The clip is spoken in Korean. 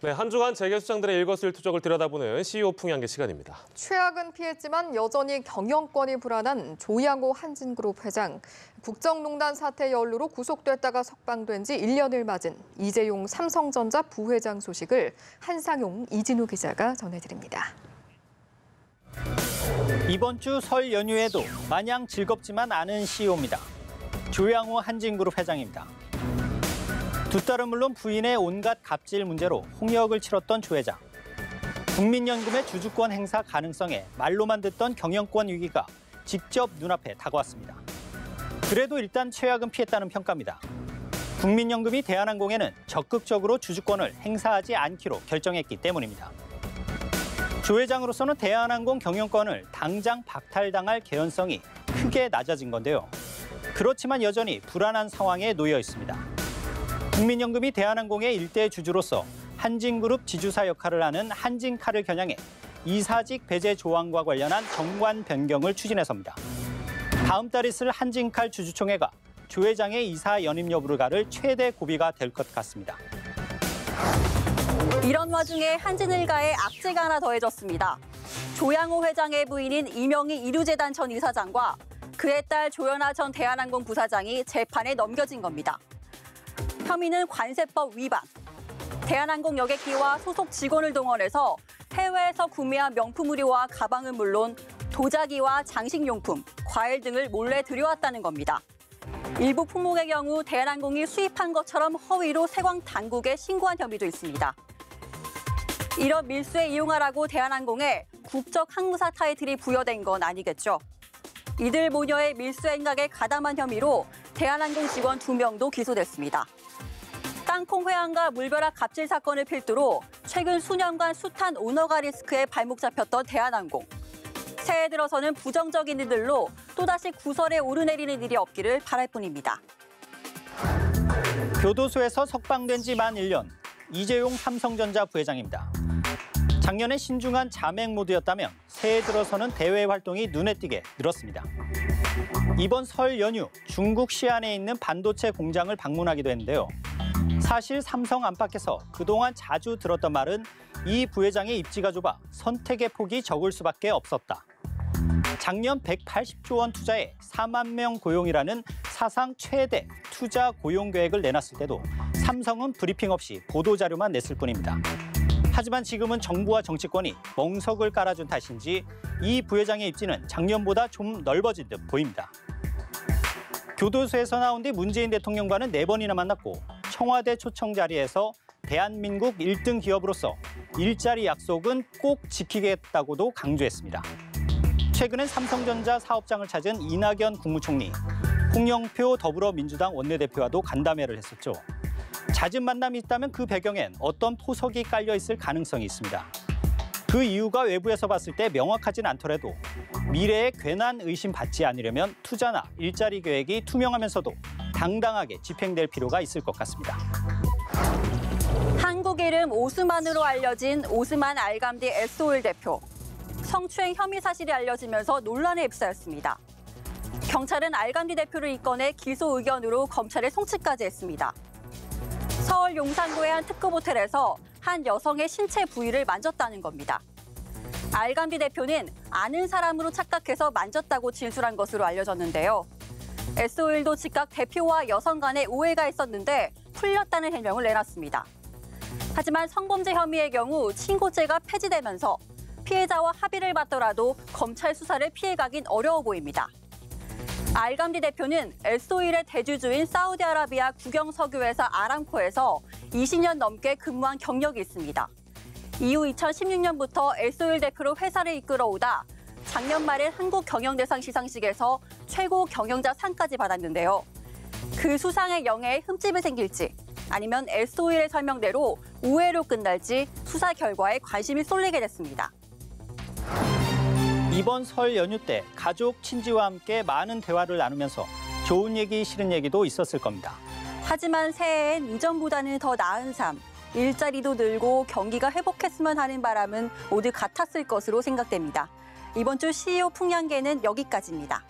네, 한 주간 재계수장들의 일거수일투족을 들여다보는 CEO 풍향계 시간입니다. 최악은 피했지만 여전히 경영권이 불안한 조양호 한진그룹 회장. 국정농단 사태 연루로 구속됐다가 석방된 지 1년을 맞은 이재용 삼성전자 부회장 소식을 한상용, 이진우 기자가 전해드립니다. 이번 주 설 연휴에도 마냥 즐겁지만 않은 CEO입니다. 조양호 한진그룹 회장입니다. 두 딸은 물론 부인의 온갖 갑질 문제로 홍역을 치렀던 조 회장. 국민연금의 주주권 행사 가능성에 말로만 듣던 경영권 위기가 직접 눈앞에 다가왔습니다. 그래도 일단 최악은 피했다는 평가입니다. 국민연금이 대한항공에는 적극적으로 주주권을 행사하지 않기로 결정했기 때문입니다. 조 회장으로서는 대한항공 경영권을 당장 박탈당할 개연성이 크게 낮아진 건데요. 그렇지만 여전히 불안한 상황에 놓여 있습니다. 국민연금이 대한항공의 일대 주주로서 한진그룹 지주사 역할을 하는 한진칼을 겨냥해 이사직 배제 조항과 관련한 정관 변경을 추진해서입니다. 다음 달 있을 한진칼 주주총회가 조 회장의 이사 연임 여부를 가를 최대 고비가 될 것 같습니다. 이런 와중에 한진일가에 악재가 하나 더해졌습니다. 조양호 회장의 부인인 이명희 이류재단 전 이사장과 그의 딸 조연아 전 대한항공 부사장이 재판에 넘겨진 겁니다. 혐의는 관세법 위반, 대한항공 여객기와 소속 직원을 동원해서 해외에서 구매한 명품 의류와 가방은 물론 도자기와 장식용품, 과일 등을 몰래 들여왔다는 겁니다. 일부 품목의 경우 대한항공이 수입한 것처럼 허위로 세관 당국에 신고한 혐의도 있습니다. 이런 밀수에 이용하라고 대한항공에 국적 항무사 타이틀이 부여된 건 아니겠죠. 이들 모녀의 밀수 행각에 가담한 혐의로 대한항공 직원 2명도 기소됐습니다. 땅콩 회항과 물벼락 갑질 사건을 필두로 최근 수년간 숱한 오너가 리스크에 발목 잡혔던 대한항공. 새해 들어서는 부정적인 일들로 또다시 구설에 오르내리는 일이 없기를 바랄 뿐입니다. 교도소에서 석방된 지 만 1년, 이재용 삼성전자 부회장입니다. 작년에 신중한 자맹 모드였다면 새해 들어서는 대외 활동이 눈에 띄게 늘었습니다. 이번 설 연휴 중국 시안에 있는 반도체 공장을 방문하기도 했는데요. 사실 삼성 안팎에서 그동안 자주 들었던 말은 이 부회장의 입지가 좁아 선택의 폭이 적을 수밖에 없었다. 작년 180조 원 투자에 4만 명 고용이라는 사상 최대 투자 고용 계획을 내놨을 때도 삼성은 브리핑 없이 보도자료만 냈을 뿐입니다. 하지만 지금은 정부와 정치권이 멍석을 깔아준 탓인지 이 부회장의 입지는 작년보다 좀 넓어진 듯 보입니다. 교도소에서 나온 뒤 문재인 대통령과는 4번이나 만났고 청와대 초청 자리에서 대한민국 1등 기업으로서 일자리 약속은 꼭 지키겠다고도 강조했습니다. 최근엔 삼성전자 사업장을 찾은 이낙연 국무총리, 홍영표 더불어민주당 원내대표와도 간담회를 했었죠. 잦은 만남이 있다면 그 배경엔 어떤 포석이 깔려 있을 가능성이 있습니다. 그 이유가 외부에서 봤을 때 명확하진 않더라도 미래에 괜한 의심 받지 않으려면 투자나 일자리 계획이 투명하면서도 당당하게 집행될 필요가 있을 것 같습니다. 한국 이름 오스만으로 알려진 오스만 알감디 S-오일 대표. 성추행 혐의 사실이 알려지면서 논란에 휩싸였습니다. 경찰은 알감디 대표를 입건해 기소 의견으로 검찰에 송치까지 했습니다. 서울 용산구의 한 특급 호텔에서 한 여성의 신체 부위를 만졌다는 겁니다. 알감디 대표는 아는 사람으로 착각해서 만졌다고 진술한 것으로 알려졌는데요. S-오일도 즉각 대표와 여성 간에 오해가 있었는데 풀렸다는 해명을 내놨습니다. 하지만 성범죄 혐의의 경우 친고죄가 폐지되면서 피해자와 합의를 받더라도 검찰 수사를 피해가긴 어려워 보입니다. 알감디 대표는 S-오일의 대주주인 사우디아라비아 국영석유회사 아람코에서 20년 넘게 근무한 경력이 있습니다. 이후 2016년부터 S-오일 대표로 회사를 이끌어오다 작년 말엔 한국경영대상 시상식에서 최고 경영자 상까지 받았는데요. 그 수상의 영예에 흠집이 생길지 아니면 S-오일의 설명대로 우회로 끝날지 수사 결과에 관심이 쏠리게 됐습니다. 이번 설 연휴 때 가족, 친지와 함께 많은 대화를 나누면서 좋은 얘기, 싫은 얘기도 있었을 겁니다. 하지만 새해엔 이전보다는 더 나은 삶, 일자리도 늘고 경기가 회복했으면 하는 바람은 모두 같았을 것으로 생각됩니다. 이번 주 CEO 풍향계는 여기까지입니다.